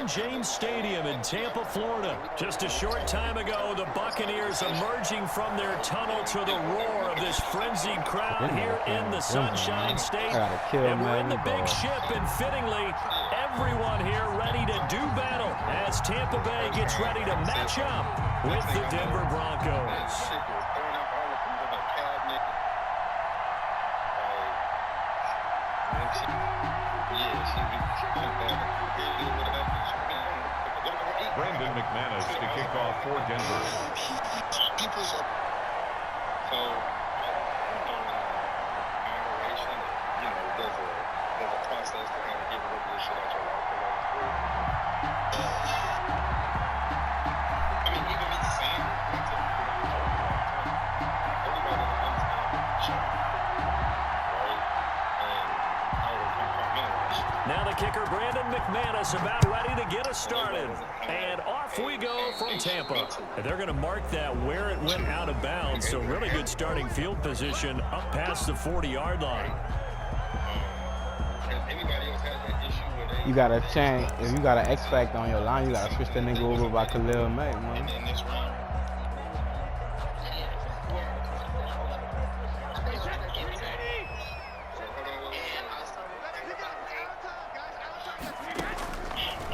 Raymond James Stadium in Tampa, Florida. Just a short time ago, the Buccaneers emerging from their tunnel to the roar of this frenzied crowd here in the Sunshine State. And we're in the big ship, and fittingly, everyone here ready to do battle as Tampa Bay gets ready to match up with the Denver Broncos. Brandon McManus to kick off for Denver. There's a process to kind of get rid of this shit out your life. I mean, even me saying everybody understands right? And how to compartmentalize. Now the kicker, Brandon McManus, about ready to get us started. And off we go from Tampa. And they're going to mark that where it went out of bounds. So really good starting field position up past the 40-yard line. You got to change. If you got an X factor on your line, you got to switch that nigga over by Khalil Mack, man.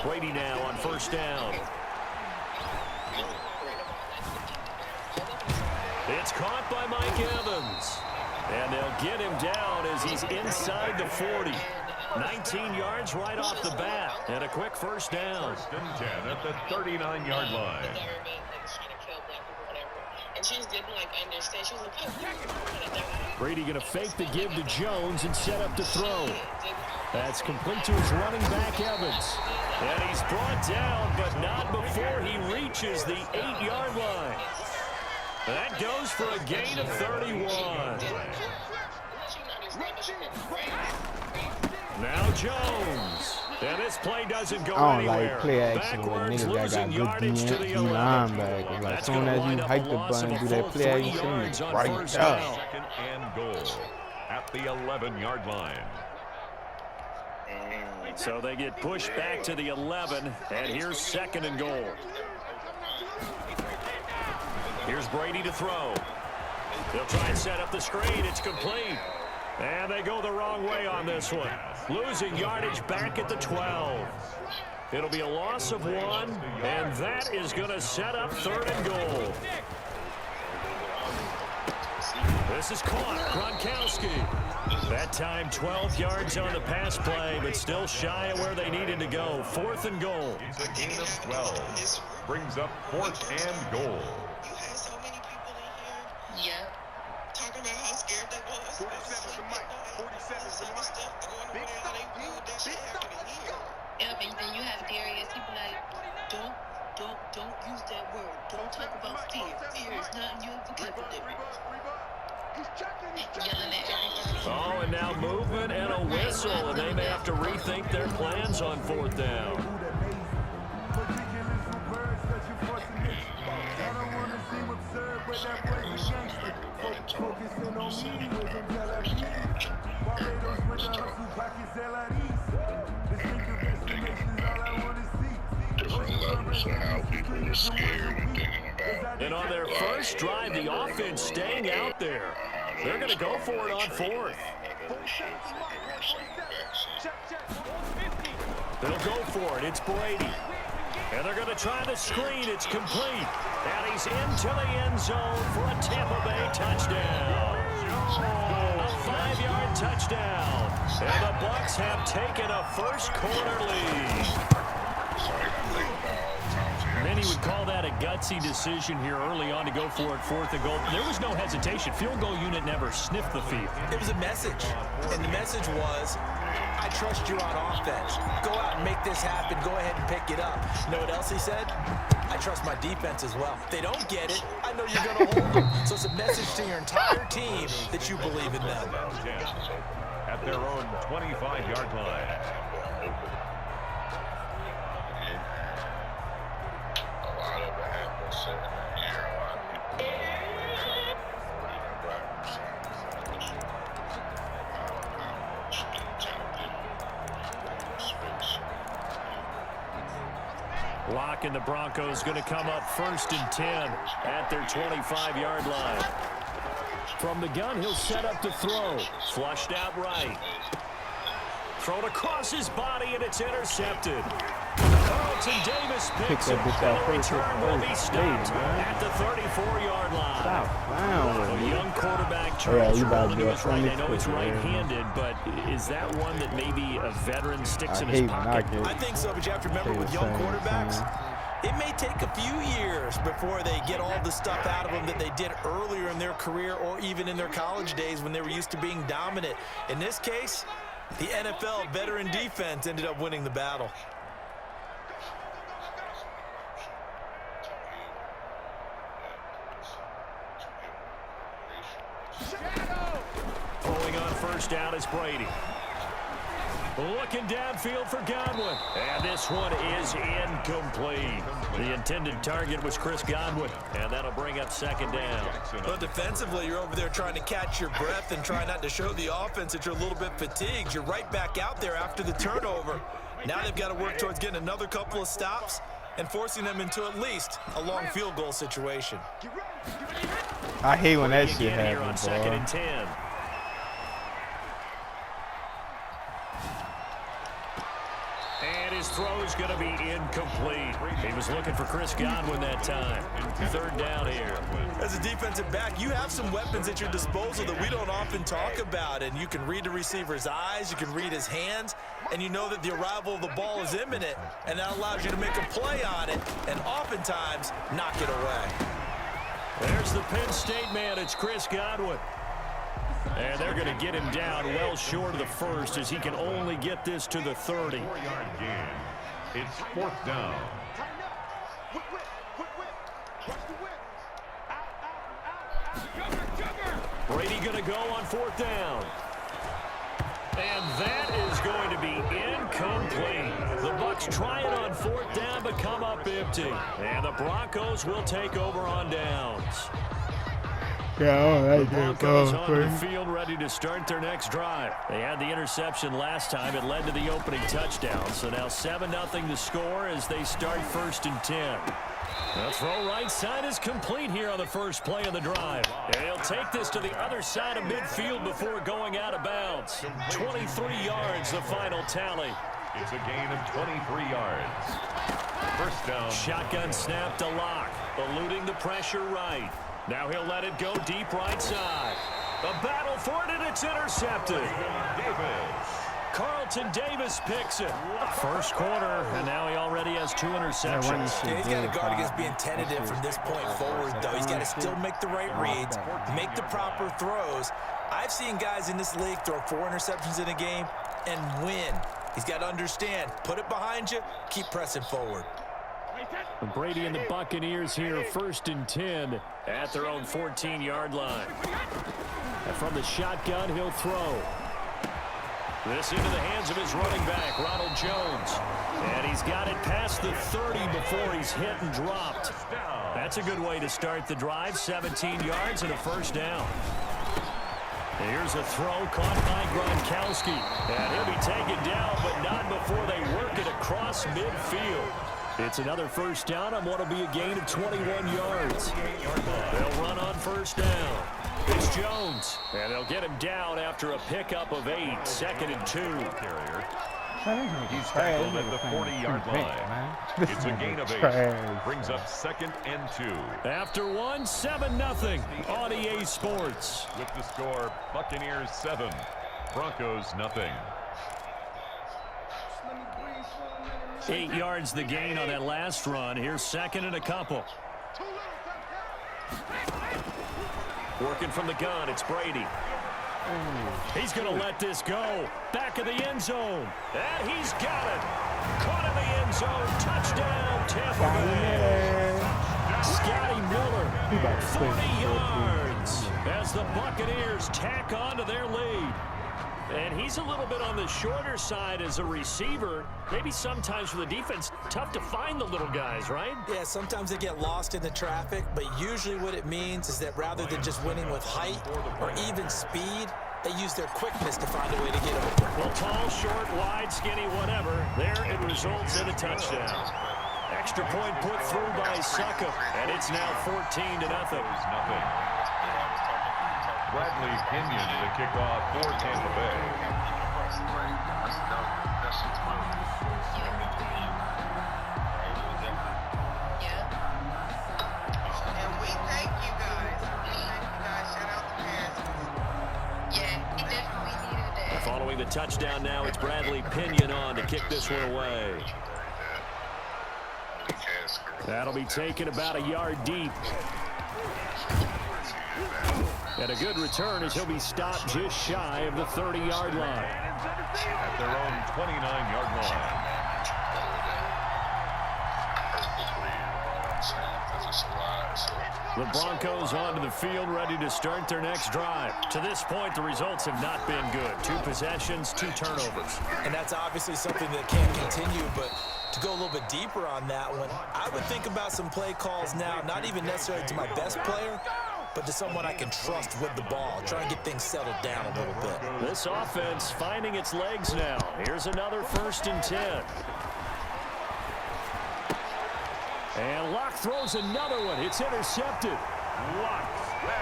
Brady now on first down. It's caught by Mike Evans. And they'll get him down as he's inside the 40. 19 yards right off the bat. And a quick first down. First and 10 at the 39-yard line. Brady going to fake the give to Jones and set up to throw. That's complete to his running back, Evans. And he's brought down, but not before he reaches the 8-yard line. That goes for a gain of 31. Now Jones. And this play doesn't go anywhere. I don't like play action with niggas that got good D linebackers. Like, as soon as you hike the button and do that play action, right up. Second and goal at the 11-yard line. So they get pushed back to the 11, and here's second and goal. Here's Brady to throw. They'll try and set up the screen. It's complete. And they go the wrong way on this one. Losing yardage back at the 12. It'll be a loss of 1, and that is going to set up third and goal. This is caught. Gronkowski. That time 12 yards on the pass play, but still shy of where they needed to go. Fourth and goal. It's a gain of 12. Brings up fourth and goal. You had so many people in here. Yeah. Talking about how scared they was. 47 to Mike. 47 to Mike. Big stuff. Yeah, but then you have Darius. He be like, don't use that word. Don't talk about fear. Fear is not in your vocabulary. Yelling at everybody. Oh, and now movement and a whistle, and they may have to rethink their plans on fourth down. And on their first drive, the offense staying out there. They're going to go for it on fourth. They'll go for it. It's Brady. And they're going to try the screen. It's complete. And he's into the end zone for a Tampa Bay touchdown. A 5-yard touchdown. And the Bucs have taken a first quarter lead. Many would call that a gutsy decision here early on to go for it, fourth and goal. There was no hesitation. Field goal unit never sniffed the field. It was a message, and the message was, I trust you on offense. Go out and make this happen. Go ahead and pick it up. You know what else he said? I trust my defense as well. If they don't get it, I know you're going to hold them. So it's a message to your entire team that you believe in them. At their own 25-yard line. Lock and the Broncos going to come up 1st and 10 at their 25-yard line. From the gun, he'll set up to throw. Flushed out right. Thrown across his body, and it's intercepted. Carlton Davis picks it. The return will be stopped at the 34-yard line. A young quarterback trying to roll into his right. I know he's right-handed, but is that one that maybe a veteran sticks in his pocket? I think so, but you have to remember with young quarterbacks, it may take a few years before they get all the stuff out of them that they did earlier in their career or even in their college days when they were used to being dominant. In this case, the NFL veteran defense ended up winning the battle. Pulling on 1st down is Brady. Looking downfield for Godwin. And this one is incomplete. The intended target was Chris Godwin. And that'll bring up 2nd down. But defensively, you're over there trying to catch your breath and try not to show the offense that you're a little bit fatigued. You're right back out there after the turnover. Now they've got to work towards getting another couple of stops and forcing them into at least a long field goal situation. I hate when that shit happens, here on 2nd and 10. And his throw's going to be incomplete. He was looking for Chris Godwin that time. 3rd down here. As a defensive back, you have some weapons at your disposal that we don't often talk about. And you can read the receiver's eyes, you can read his hands, and you know that the arrival of the ball is imminent. And that allows you to make a play on it and oftentimes knock it away. There's the Penn State man. It's Chris Godwin. And they're going to get him down well short of the 1st as he can only get this to the 30. 4-yard gain. It's 4th down. Brady going to go on 4th down. And that is going to be incomplete. The Bucs try it on 4th down but come up empty. And the Broncos will take over on downs. Yeah, the Broncos on the field ready to start their next drive. They had the interception last time. It led to the opening touchdown. So now 7-0 to score as they start 1st and 10. The throw right side is complete here on the first play of the drive. And he'll take this to the other side of midfield before going out of bounds. 23 yards, the final tally. It's a gain of 23 yards. 1st down. Shotgun snap to Lock, eluding the pressure right. Now he'll let it go deep right side. A battle for it, and it's intercepted. Carlton Davis picks it. First quarter, and now he already has 2 interceptions. Yeah, he's got to guard against being tentative from this point forward, though. He's got to still make the right reads, make the proper throws. I've seen guys in this league throw 4 interceptions in a game and win. He's got to understand, put it behind you, keep pressing forward. Brady and the Buccaneers here, 1st and 10 at their own 14-yard line. And from the shotgun, he'll throw. This into the hands of his running back, Ronald Jones. And he's got it past the 30 before he's hit and dropped. That's a good way to start the drive, 17 yards and a 1st down. Here's a throw caught by Gronkowski. And he'll be taken down, but not before they work it across midfield. It's another 1st down on what will be a gain of 21 yards. They'll run on 1st down. It's Jones, and they'll get him down after a pickup of 8, 2nd and 2. He's tackled at the 40-yard line. It's a gain of 8. Brings up 2nd and 2. After 1, 7-0 on EA Sports. With the score, Buccaneers 7, Broncos 0. 8 yards the gain on that last run. Here's 2nd and a couple. Working from the gun, it's Brady. He's going to let this go. Back of the end zone. And he's got it. Caught in the end zone. Touchdown, Tampa Bay. Scotty Miller, 40 yards as the Buccaneers tack on to their lead. And he's a little bit on the shorter side as a receiver. Maybe sometimes for the defense, tough to find the little guys, right? Yeah, sometimes they get lost in the traffic, but usually what it means is that rather than just winning with height or even speed, they use their quickness to find a way to get open. Well, tall, short, wide, skinny, whatever, there it results in a touchdown. Extra extra point put through by Suckup, and it's now 14-0. Bradley Pinion the kickoff for Tampa Bay. And we thank you guys. Shout out to Paris. Yeah, he definitely needed that. Following the touchdown now, it's Bradley Pinion on to kick this one away. That'll be taken about a yard deep. And a good return as he'll be stopped just shy of the 30-yard line. At their own 29-yard line. The Broncos onto the field, ready to start their next drive. To this point, the results have not been good. 2 possessions, 2 turnovers. And that's obviously something that can't continue, but to go a little bit deeper on that one, I would think about some play calls now, not even necessarily to my best player, but to someone I can trust with the ball. Try and get things settled down a little bit. This offense finding its legs now. Here's another 1st and 10. And Locke throws another one. It's intercepted. Locke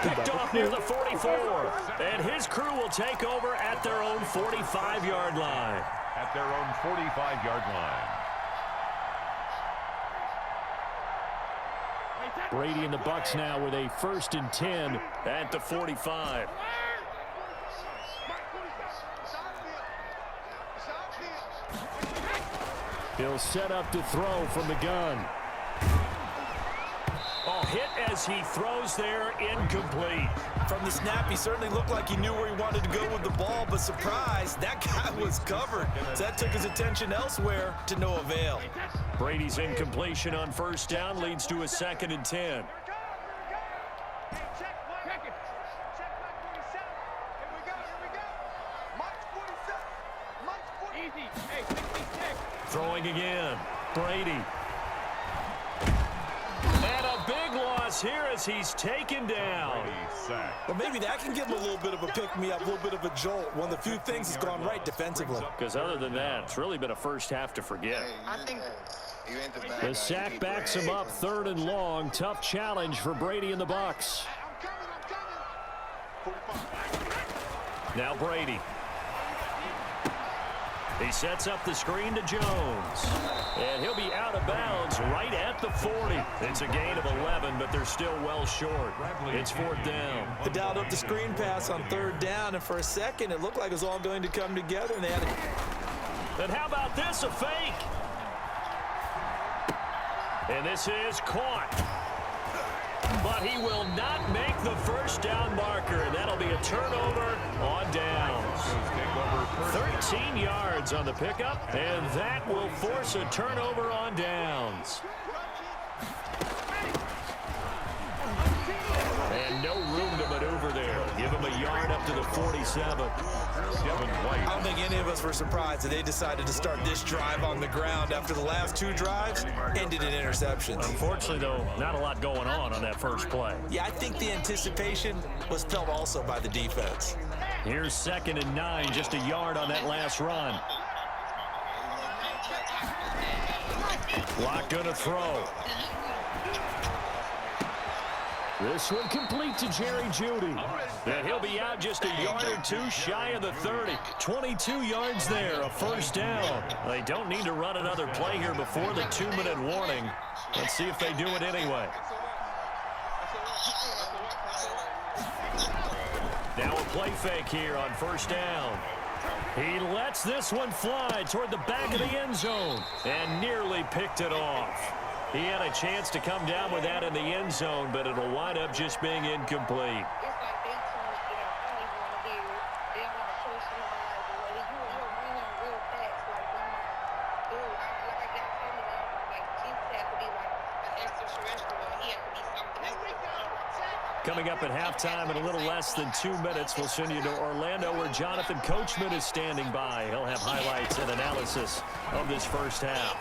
picked off near the 44. And his crew will take over at their own 45-yard line. At their own 45-yard line. Brady and the Bucs now with a 1st and 10 at the 45. He'll set up to throw from the gun. Oh, hit as he throws there, incomplete. From the snap, he certainly looked like he knew where he wanted to go with the ball, but surprise, that guy was covered. So that took his attention elsewhere to no avail. Brady's incompletion on 1st down leads to a 2nd and 10. Throwing again, Brady. And a big loss here as he's taken down. Well, maybe that can give him a little bit of a pick-me-up, a little bit of a jolt. One of the few things that's gone right defensively. Because other than that, it's really been a first half to forget. I think The sack backs him up, 3rd and long. Tough challenge for Brady and the Bucs. Now Brady. He sets up the screen to Jones. And he'll be out of bounds right at the 40. It's a gain of 11, but they're still well short. It's 4th down. They dialed up the screen pass on 3rd down, and for a second, it looked like it was all going to come together. And they had And how about this, a fake? And this is caught. But he will not make the 1st down marker. And that'll be a turnover on downs. 13 yards on the pickup, and that will force a turnover on downs. And no room to maneuver there. Give him a yard up to the 47. I don't think any of us were surprised that they decided to start this drive on the ground after the last 2 drives ended in interceptions. Unfortunately, though, not a lot going on that first play. Yeah, I think the anticipation was felt also by the defense. Here's 2nd and 9, just a yard on that last run. Locke gonna throw. This one complete to Jerry Jeudy. And he'll be out just a yard or 2 shy of the 30. 22 yards there, a 1st down. They don't need to run another play here before the 2-minute warning. Let's see if they do it anyway. Now a play fake here on 1st down. He lets this one fly toward the back of the end zone and nearly picked it off. He had a chance to come down with that in the end zone, but it'll wind up just being incomplete. Coming up at halftime in a little less than 2 minutes, we'll send you to Orlando where Jonathan Coachman is standing by. He'll have highlights and analysis of this first half.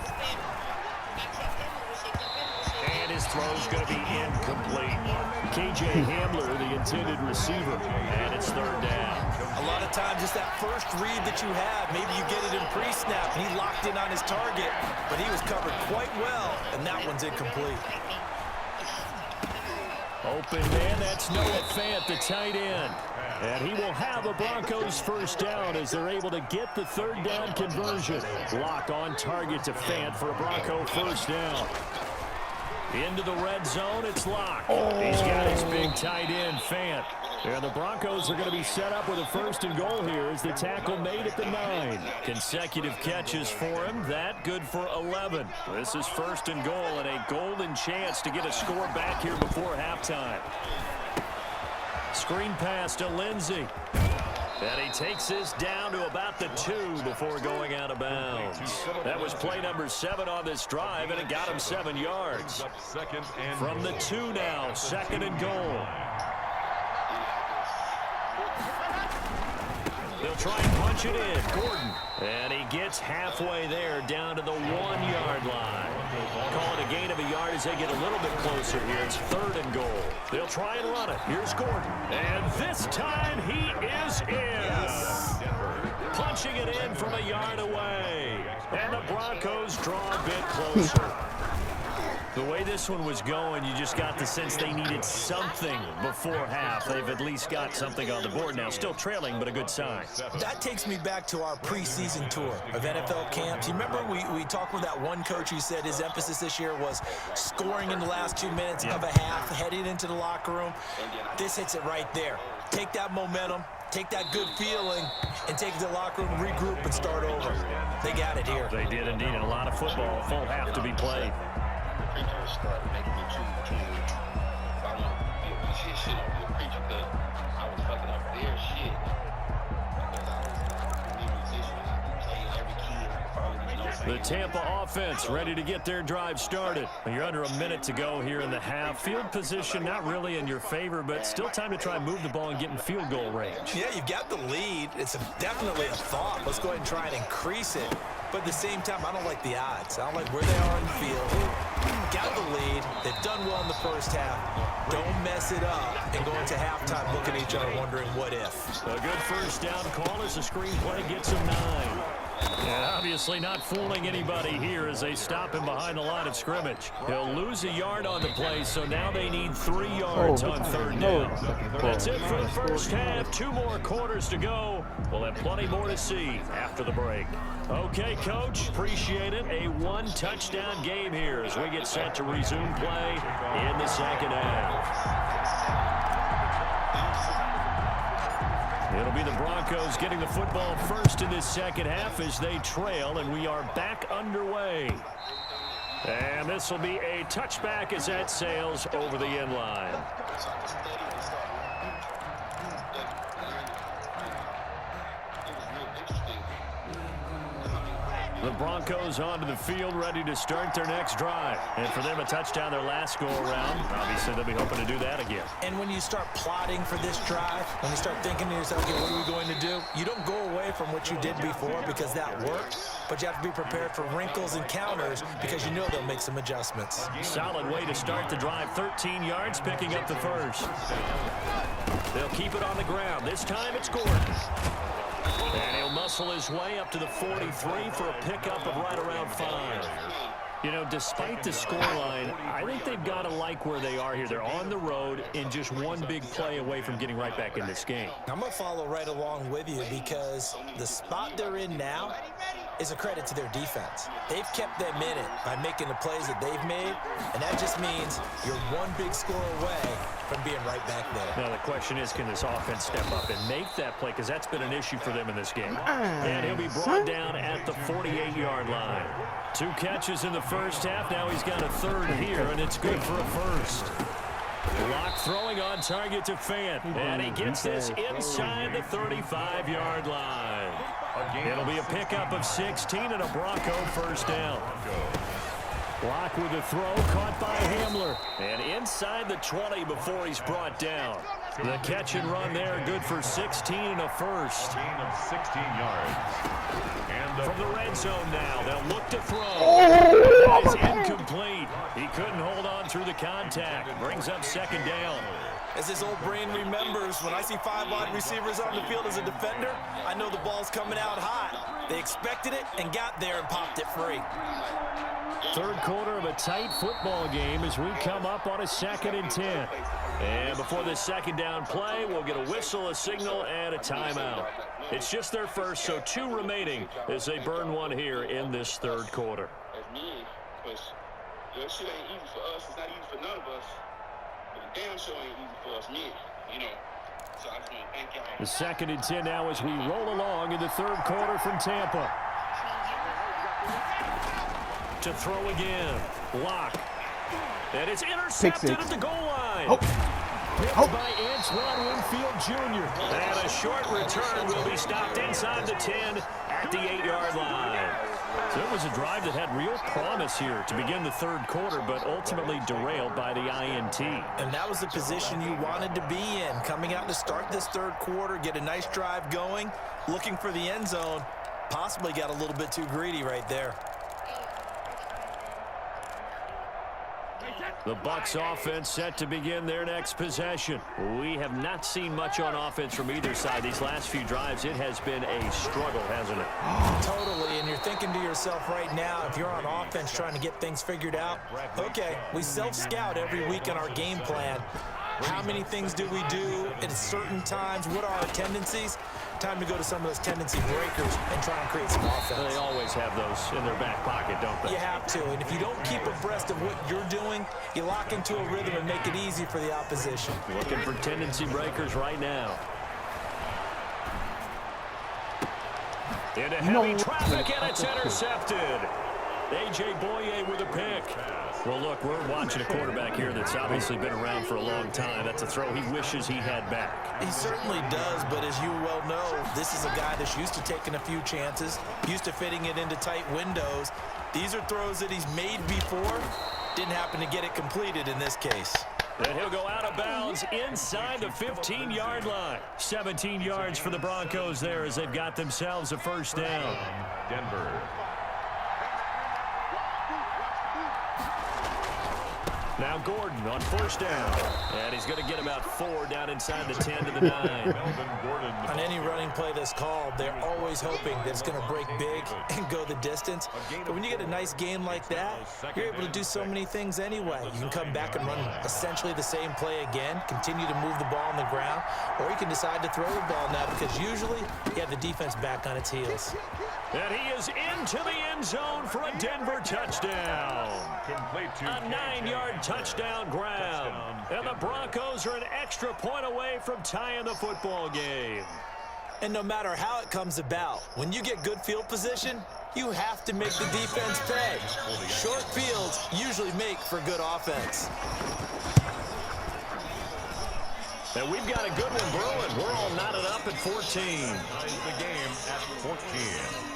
And his throw's going to be incomplete. K.J. Hamler, the intended receiver, and it's third down. A lot of times it's that first read that you have. Maybe you get it in pre-snap, and he locked in on his target, but he was covered quite well, and that one's incomplete. Open man, that's Noah Fant, the tight end. And he will have a Broncos first down as they're able to get the third down conversion. Block on target to Fant for a Bronco first down. Into the red zone, it's Locke. He's got his big tight end, Fant. And the Broncos are going to be set up with a first and goal here as the tackle made at the 9. Consecutive catches for him. That good for 11. This is first and goal and a golden chance to get a score back here before halftime. Screen pass to Lindsey. And he takes this down to about the 2 before going out of bounds. That was play number 7 on this drive, and it got him 7 yards. From the 2 now, second and goal. They'll try and punch it in. Gordon. And he gets halfway there down to the 1-yard line. Call it a gain of a yard as they get a little bit closer here. It's third and goal. They'll try and run it. Here's Gordon. And this time he is in. Punching it in from a yard away. And the Broncos draw a bit closer. The way this one was going, you just got the sense they needed something before half. They've at least got something on the board now. Still trailing, but a good sign. That takes me back to our preseason tour of NFL camps. You remember we talked with that one coach who said his emphasis this year was scoring in the last 2 minutes of a half, heading into the locker room. This hits it right there. Take that momentum, take that good feeling, and take it to the locker room, regroup, and start over. They got it here. They did indeed. A lot of football, a full half to be played. Start making me too. I want to be a piece of shit on the preacher because I was fucking up their shit. Because I was a musician. I played every kid. I probably The Tampa offense ready to get their drive started. You're under a minute to go here in the half. Field position not really in your favor, but still time to try and move the ball and get in field goal range. Yeah, you've got the lead. It's definitely a thought. Let's go ahead and try and increase it. But at the same time, I don't like the odds. I don't like where they are in the field. Got the lead. They've done well in the first half. Don't mess it up and go into halftime looking at each other wondering what if. A good first down call as the screenplay gets him 9. And obviously not fooling anybody here as they stop him behind the line of scrimmage. He'll lose a yard on the play, so now they need 3 yards on third down. That's it for the first half. 2 more quarters to go. We'll have plenty more to see after the break. Okay, Coach, appreciate it. A 1-touchdown game here as we get set to resume play in the second half. It'll be the Broncos getting the football first in this second half as they trail, and we are back underway. And this will be a touchback as that sails over the end line. The Broncos onto the field, ready to start their next drive. And for them, a touchdown their last go-around. Obviously, they'll be hoping to do that again. And when you start plotting for this drive, when you start thinking to yourself, okay, what are we going to do? You don't go away from what you did before because that worked, but you have to be prepared for wrinkles and counters because you know they'll make some adjustments. Solid way to start the drive. 13 yards, picking up the first. They'll keep it on the ground. This time it's Gordon. And he'll muscle his way up to the 43 for a pickup of right around 5. You know, despite the scoreline, I think they've got to like where they are here. They're on the road and just one big play away from getting right back in this game. I'm going to follow right along with you because the spot they're in now is a credit to their defense. They've kept them in it by making the plays that they've made, and that just means you're one big score away from being right back there. Now the question is, can this offense step up and make that play? Because that's been an issue for them in this game. And he'll be brought down at the 48-yard line. 2 catches in the first half. Now he's got a third here, and it's good for a first. Lock throwing on target to Fant. And he gets this inside the 35-yard line. It'll be a pickup of 16 and a Bronco first down. Lock with the throw, caught by Hamler. And inside the 20 before he's brought down. The catch and run there, good for 16 and a first. Gain of 16 yards. And from the red zone now, they'll look to throw. That is incomplete. He couldn't hold on through the contact. Brings up second down. As his old brain remembers, when I see 5 wide receivers on the field as a defender, I know the ball's coming out hot. They expected it and got there and popped it free. Third quarter of a tight football game as we come up on a 2nd and 10. And before this second down play, we'll get a whistle, a signal, and a timeout. It's just their first, so 2 remaining as they burn one here in this third quarter. That shit ain't easy for us. It's not easy for none of us. But the damn show ain't easy for us, you know. So I just want to thank y'all. The 2nd and 10 now as we roll along in the third quarter from Tampa. To throw again. Lock. And it's intercepted at the goal line. Picked by Antoine Winfield Jr. And a short return will be stopped inside the 10 at the 8-yard line. So it was a drive that had real promise here to begin the third quarter, but ultimately derailed by the INT. And that was the position you wanted to be in. Coming out to start this third quarter, get a nice drive going, looking for the end zone. Possibly got a little bit too greedy right there. The Bucs offense set to begin their next possession. We have not seen much on offense from either side. These last few drives, it has been a struggle, hasn't it? Totally, and you're thinking to yourself right now, if you're on offense trying to get things figured out, okay, we self-scout every week in our game plan. How many things do we do at certain times? What are our tendencies? Time to go to some of those tendency breakers and try and create some offense. They always have those in their back pocket, don't they? You have to, and if you don't keep abreast of what you're doing, you lock into a rhythm and make it easy for the opposition. Looking for tendency breakers right now. Into heavy traffic, and it's intercepted. A.J. Boye with a pick. Well, look, we're watching a quarterback here that's obviously been around for a long time. That's a throw he wishes he had back. He certainly does, but as you well know, this is a guy that's used to taking a few chances, used to fitting it into tight windows. These are throws that he's made before. Didn't happen to get it completed in this case. And he'll go out of bounds inside the 15-yard line. 17 yards for the Broncos there as they've got themselves a first down. Denver. Now Gordon on first down. And he's going to get about 4 down inside the 10 to the 9. On any running play that's called, they're always hoping that it's going to break big and go the distance. But when you get a nice game like that, you're able to do so many things anyway. You can come back and run essentially the same play again, continue to move the ball on the ground, or you can decide to throw the ball now because usually you have the defense back on its heels. And he is into the end zone for a Denver touchdown. A 9-yard touchdown grab. And the Broncos are an extra point away from tying the football game. And no matter how it comes about, when you get good field position, you have to make the defense pay. Short fields usually make for good offense. And we've got a good one brewing. We're all knotted up at 14. Ties the game at 14.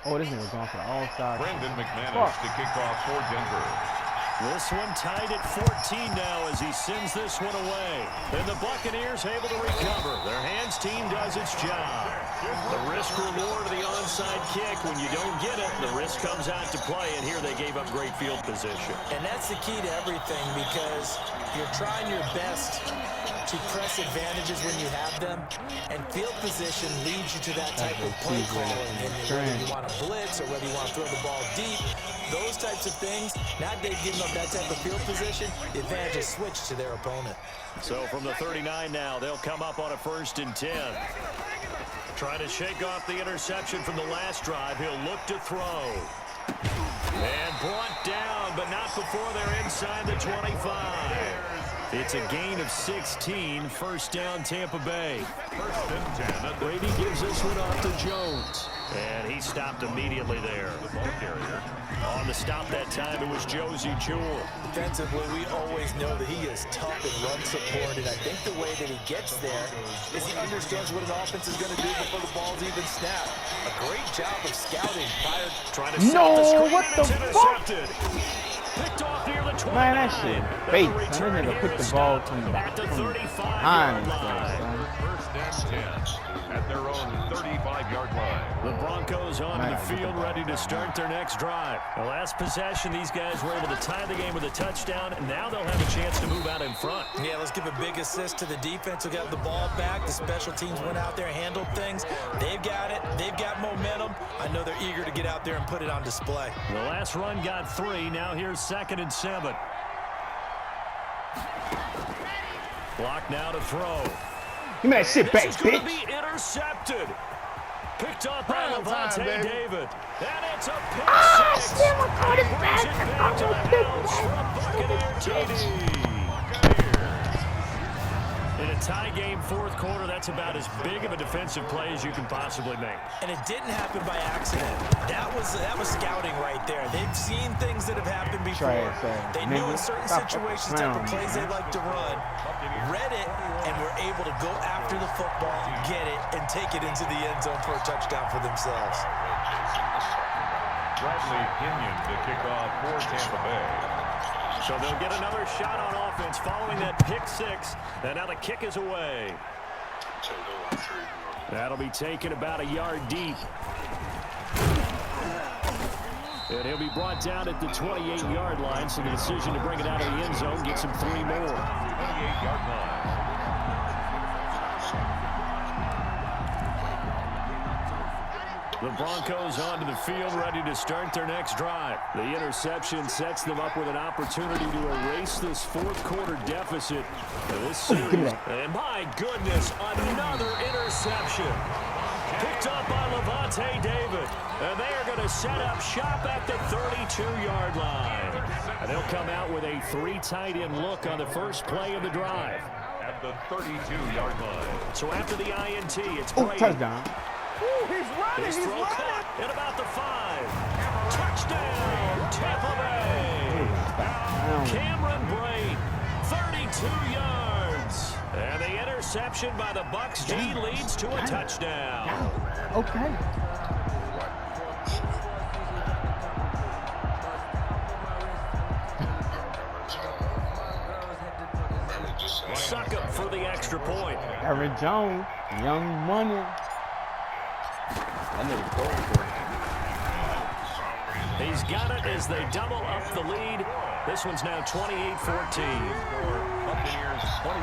Oh, this nigga going for the all-star. Brandon McManus to kick off for Denver. This one tied at 14 now as he sends this one away. And the Buccaneers able to recover. Their hands team does its job. The risk reward of the onside kick. When you don't get it, the risk comes out to play. And here they gave up great field position. And that's the key to everything because you're trying your best to press advantages when you have them, and field position leads you to that type of play calling. And whether you want to blitz or whether you want to throw the ball deep, those types of things, now they've given up that type of field position, the advantage is switched to their opponent. So from the 39 now, they'll come up on a 1st and 10. Trying to shake off the interception from the last drive. He'll look to throw. And brought down, but not before they're inside the 25. It's a gain of 16, first down Tampa Bay. First and 10. Brady gives this one off to Jones. And he stopped immediately there. The ball carrier. On the stop that time, it was Josie Jewell. Defensively, we always know that he is tough in run support, and I think the way that he gets there is he understands what an offense is going to do before the ball's even snapped. A great job of scouting prior. Trying to set the screen, what the fuck? Picked off near the 29. Man, that shit fake. That nigga put the ball from the at the 35 behind yard line. his face, son. and 10 at their own 35-yard line. The Broncos onto the field, ready to start their next drive. The last possession, these guys were able to tie the game with a touchdown, and now they'll have a chance to move out in front. Yeah, let's give a big assist to the defense who got the ball back. The special teams went out there, handled things. They've got it. They've got momentum. I know they're eager to get out there and put it on display. The last run got 3. Now here's 2nd and 7. Block now to throw. Give me that shit back, This is going to bitch. be intercepted. Picked up by Levante David. And it's a pick six. He brings it back to the house from Buccaneer TD. In a tie game, 4th quarter, that's about as big of a defensive play as you can possibly make. And it didn't happen by accident. That was scouting right there. They've seen things that have happened before. They knew in certain situations type of plays they like to run, read it, and were able to go after the football, get it, and take it into the end zone for a touchdown for themselves. Bradley Kenyon to kick off for Tampa Bay. So they'll get another shot on offense following that pick 6. And now the kick is away. That'll be taken about a yard deep. And he'll be brought down at the 28-yard line. So the decision to bring it out of the end zone gets him 3 more. 28-yard line. The Broncos onto the field, ready to start their next drive. The interception sets them up with an opportunity to erase this 4th quarter deficit of this series. And my goodness, another interception. Picked up by Levante David. And they are going to set up shop at the 32-yard line. And they'll come out with a 3 tight end look on the first play of the drive. At the 32-yard line. So after the INT, it's Brady. Touchdown. He's running, he's running. Caught at about the 5. Touchdown, Tampa Bay. Cameron Brate, 32 yards. And the interception by the Bucs D leads to a touchdown. Okay. Suck up for the extra point. Aaron Jones, young money. He's got it as they double up the lead. This one's now 28-14. Buccaneers 28,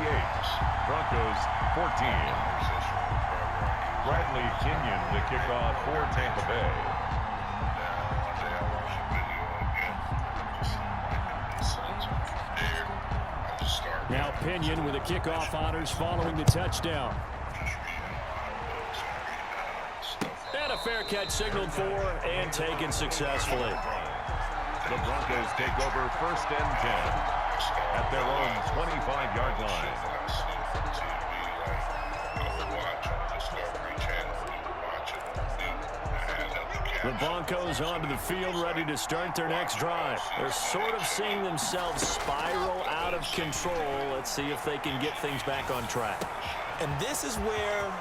Broncos 14. Bradley Kenyon to kick off for Tampa Bay. Now Pinion with the kickoff honors following the touchdown. And a fair catch signaled for and taken successfully. The Broncos take over 1st and 10 at their own 25-yard line. The Broncos onto the field, ready to start their next drive. They're sort of seeing themselves spiral out of control. Let's see if they can get things back on track. And this is where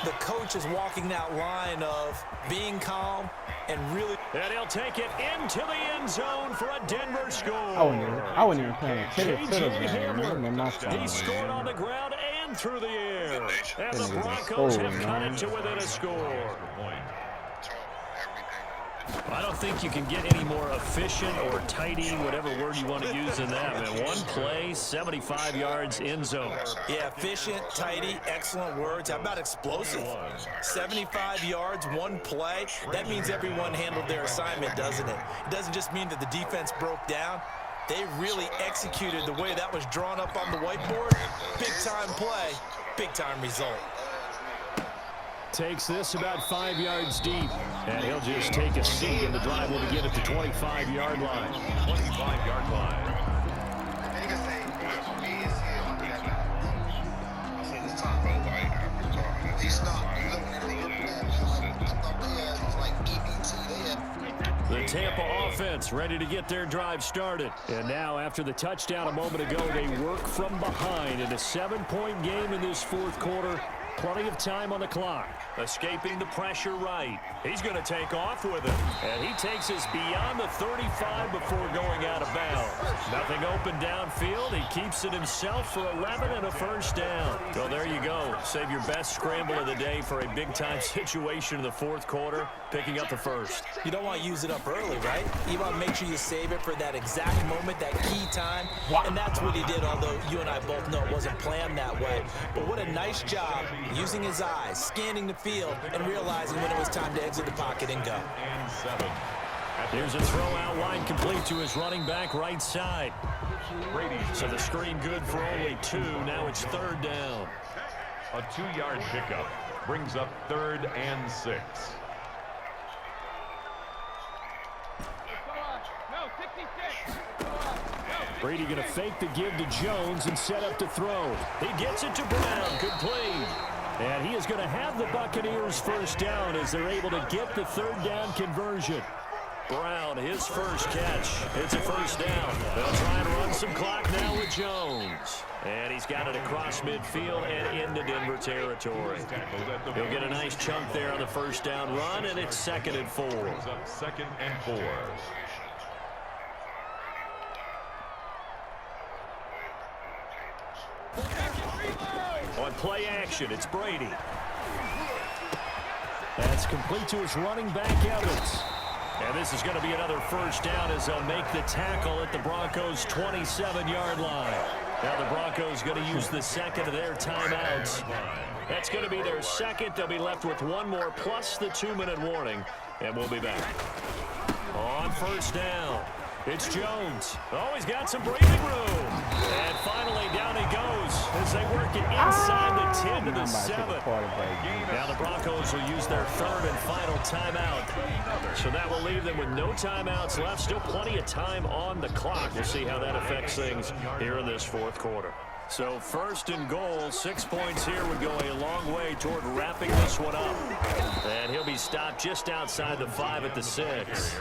the coach is walking that line of being calm and really. And he'll take it into the end zone for a Denver score. I wasn't even playing J.J. Hamler. He scored on the ground and through the air. And the Broncos have cut it to within a score. I don't think you can get any more efficient or tidy, whatever word you want to use in that. Man, one play, 75 yards, end zone. Yeah, efficient, tidy, excellent words. How about explosive? 75 yards, one play. That means everyone handled their assignment, doesn't it? It doesn't just mean that the defense broke down. They really executed the way that was drawn up on the whiteboard. Big-time play, big-time result. Takes this about 5 yards deep, and he'll just take a seat, and the drive will begin at the 25-yard line. 25-yard line. The Tampa offense ready to get their drive started. And now, after the touchdown a moment ago, they work from behind in a 7-point game in this 4th quarter. Plenty of time on the clock. Escaping the pressure right. He's going to take off with it. And he takes us beyond the 35 before going out of bounds. Nothing open downfield. He keeps it himself for 11 and a first down. So there you go. Save your best scramble of the day for a big-time situation in the fourth quarter, picking up the first. You don't want to use it up early, right? You want to make sure you save it for that exact moment, that key time. And that's what he did, although you and I both know it wasn't planned that way. But what a nice job using his eyes, scanning the field, and realizing when it was time to exit the pocket and go. Here's a throw out line complete to his running back right side. So the screen good for only 2. Now it's third down. A 2-yard pickup brings up 3rd and 6. Brady going to fake the give to Jones and set up to throw. He gets it to Brown. Complete. And he is going to have the Buccaneers first down as they're able to get the third down conversion. Brown, his first catch. It's a first down. They'll try and run some clock now with Jones. And he's got it across midfield and into Denver territory. He'll get a nice chunk there on the first down run, and it's 2nd and 4. 2nd and 4. On play action, it's Brady. That's complete to his running back, Evans. And this is going to be another first down as they'll make the tackle at the Broncos' 27-yard line. Now the Broncos going to use the second of their timeouts. That's going to be their second. They'll be left with one more plus the 2-minute warning. And we'll be back. On first down, it's Jones. Oh, he's got some breathing room. And finally down he goes as they work it inside the 10 to the 7. Now the Broncos will use their third and final timeout. So that will leave them with no timeouts left. Still plenty of time on the clock. We'll see how that affects things here in this fourth quarter. So 1st and goal, 6 points here would go a long way toward wrapping this one up. And he'll be stopped just outside the 5 at the 6.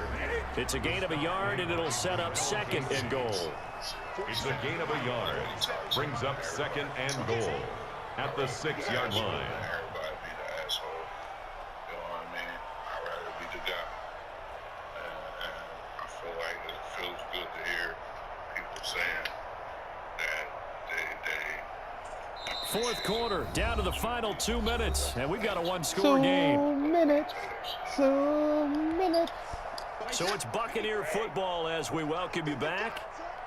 It's a gain of a yard, and it'll set up 2nd and goal. It's a gain of a yard. Brings up 2nd and goal at the 6-yard line. Everybody be the asshole. You know what I mean? I'd rather be the guy. And I feel like it feels good to hear people saying that they Fourth quarter, down to the final 2 minutes, and we've got a one-score game. 2 minutes. So it's Buccaneer football as we welcome you back.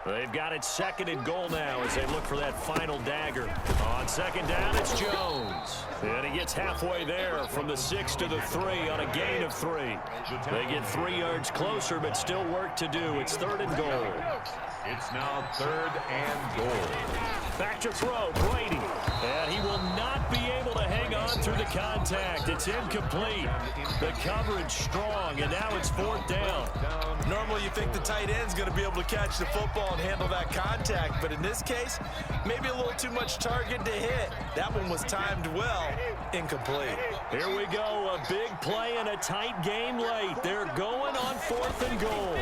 They've got it 2nd and goal now as they look for that final dagger. On 2nd down, it's Jones. And he gets halfway there from the 6 to the 3 on a gain of 3. They get 3 yards closer, but still work to do. It's 3rd and goal. It's now 3rd and goal. Back to throw, Brady. And he will not be able to hang on through the contact. It's incomplete. The coverage strong, and now it's 4th down. Normally you think the tight end's going to be able to catch the football and handle that contact, but in this case, maybe a little too much target to hit. That one was timed well. Incomplete. Here we go, a big play and a tight game late. They're going on 4th and goal.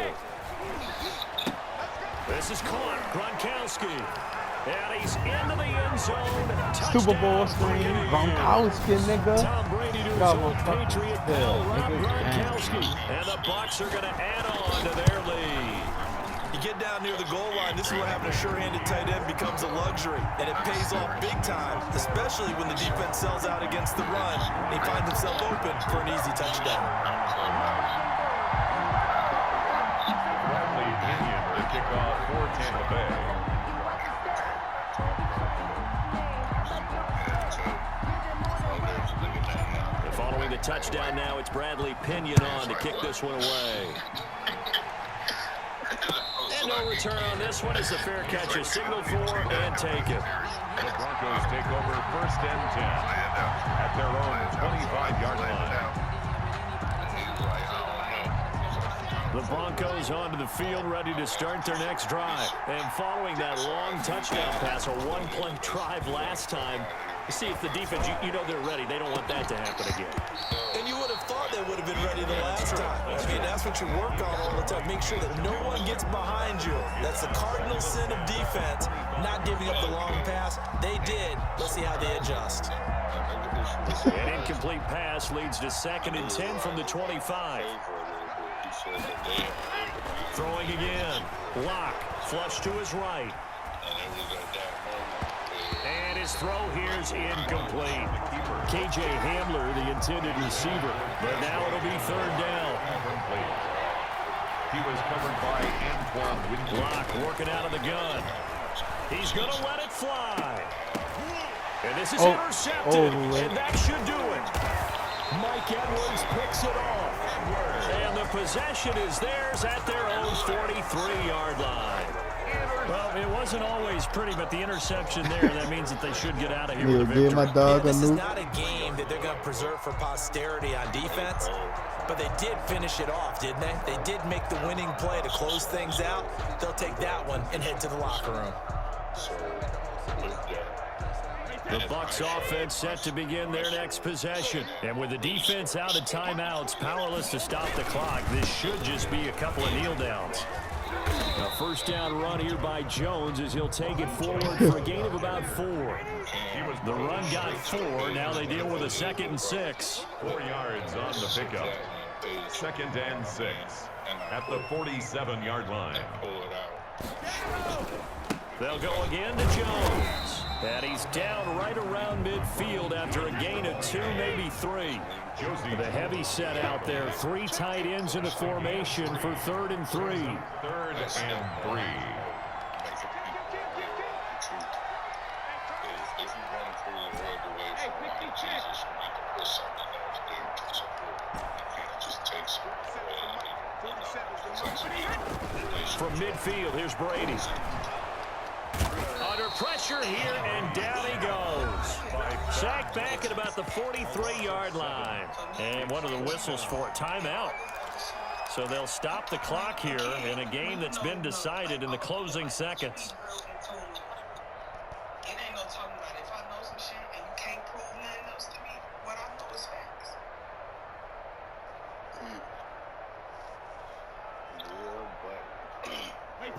This is caught, Gronkowski. And he's into the end zone. Touchdown, Super Bowl screen. Gronkowski, nigga. Tom Brady to his old Patriot pal, Rob Gronkowski. And the Bucs are going to add on to their lead. You get down near the goal line, this is where having a sure-handed tight end becomes a luxury, and it pays off big time, especially when the defense sells out against the run. He finds himself open for an easy touchdown. Bradley Pinion to kick off for Tampa Bay. Following the touchdown now, it's Bradley Pinion on to kick this one away. And no return on this one as the fair catch is signaled for and taken. The Broncos take over 1st and 10 at their own 25-yard line. The Broncos onto the field, ready to start their next drive. And following that long touchdown pass, a one-play drive last time, See, if the defense, you know they're ready. They don't want that to happen again. And you would have thought they would have been ready the last time. I mean, that's what you work on all the time. Make sure that no one gets behind you. That's the cardinal sin of defense, not giving up the long pass. They did. Let's see how they adjust. An incomplete pass leads to 2nd and 10 from the 25. Throwing again. Lock. Flush to his right. And his throw here is incomplete. K.J. Hamler, the intended receiver. But now it'll be 3rd down. He was covered by Antoine Winfield. Lock working out of the gun. He's going to let it fly. And this is intercepted. And that should do it. Mike Edwards picks it off. And the possession is theirs at their own 43-yard line. Well, it wasn't always pretty, but the interception there, that means that they should get out of here with a victory. My dog this is not a game that they're going to preserve for posterity on defense, but they did finish it off, didn't they? They did make the winning play to close things out. They'll take that one and head to the locker room. The Bucs offense set to begin their next possession. And with the defense out of timeouts, powerless to stop the clock, this should just be a couple of kneel downs. A 1st down run here by Jones as he'll take it forward for a gain of about 4. The run got 4. Now they deal with a 2nd and 6. 4 yards on the pickup. 2nd and 6 at the 47-yard line. They'll go again to Jones. And he's down right around midfield after a gain of 2, maybe 3. The heavy set out there. 3 tight ends in the formation for 3rd and 3. 3rd and 3. From midfield, here's Brady. Under pressure here, and down he goes. Sacked back at about the 43-yard line. And one of the whistles for a timeout. So they'll stop the clock here in a game that's been decided in the closing seconds. It ain't no talking about it. If I know some shit and you can't prove nothing else to me, what I know is facts.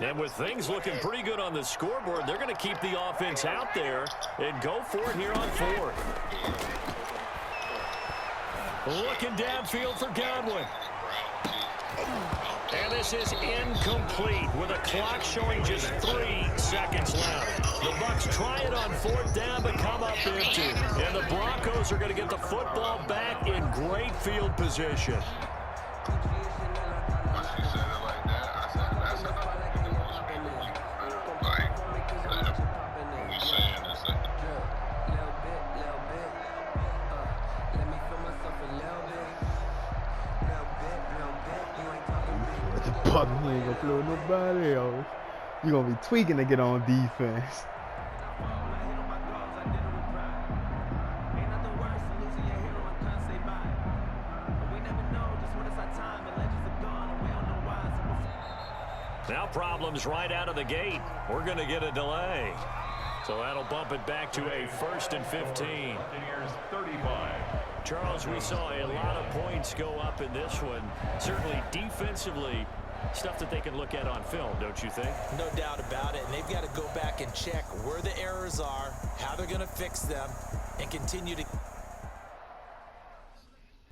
And with things looking pretty good on the scoreboard, they're going to keep the offense out there and go for it here on 4th. Looking downfield for Godwin. And this is incomplete with a clock showing just 3 seconds left. The Bucs try it on 4th down, but come up empty. And the Broncos are going to get the football back in great field position. You ain't gonna play with nobody else. You gonna be tweaking to get on defense. Now problems right out of the gate. We're going to get a delay. So that'll bump it back to a 1st and 15. 35. Charles, we saw a lot of points go up in this one. Certainly defensively, stuff that they can look at on film, don't you think? No doubt about it. And they've got to go back and check where the errors are, how they're going to fix them, and continue to